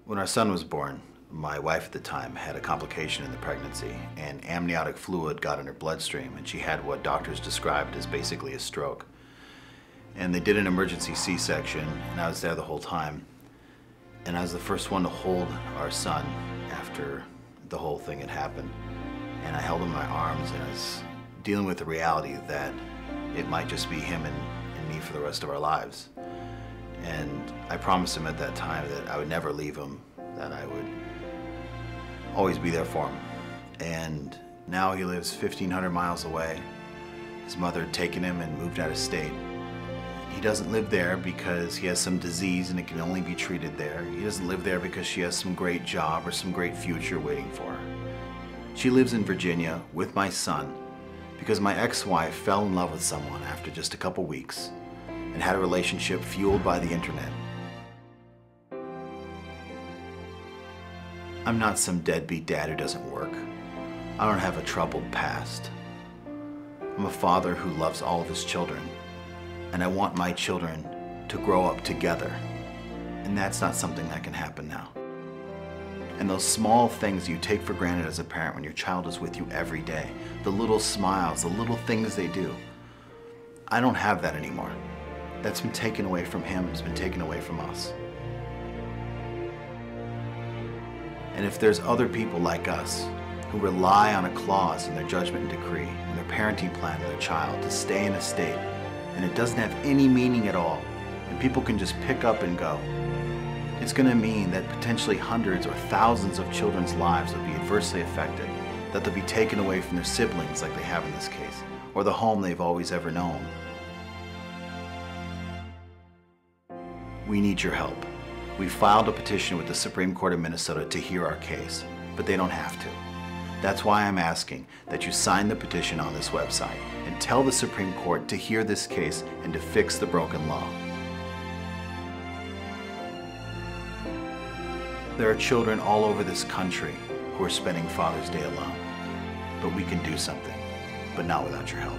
When our son was born, my wife at the time had a complication in the pregnancy, and amniotic fluid got in her bloodstream, and she had what doctors described as basically a stroke. And they did an emergency C-section, and I was there the whole time. And I was the first one to hold our son after the whole thing had happened. And I held him in my arms, and I was dealing with the reality that it might just be him and me for the rest of our lives. And I promised him at that time that I would never leave him, that I would always be there for him. And now he lives 1,500 miles away. His mother had taken him and moved out of state. He doesn't live there because he has some disease and it can only be treated there. He doesn't live there because she has some great job or some great future waiting for her. She lives in Virginia with my son because my ex-wife fell in love with someone after just a couple weeks and had a relationship fueled by the internet. I'm not some deadbeat dad who doesn't work. I don't have a troubled past. I'm a father who loves all of his children, and I want my children to grow up together. And that's not something that can happen now. And those small things you take for granted as a parent when your child is with you every day, the little smiles, the little things they do, I don't have that anymore. That's been taken away from him, it's been taken away from us. And if there's other people like us who rely on a clause in their judgment and decree, in their parenting plan of their child to stay in a state, and it doesn't have any meaning at all, and people can just pick up and go, it's going to mean that potentially hundreds or thousands of children's lives will be adversely affected, that they'll be taken away from their siblings like they have in this case, or the home they've always ever known. We need your help. We filed a petition with the Supreme Court of Minnesota to hear our case, but they don't have to. That's why I'm asking that you sign the petition on this website and tell the Supreme Court to hear this case and to fix the broken law. There are children all over this country who are spending Father's Day alone, but we can do something, but not without your help.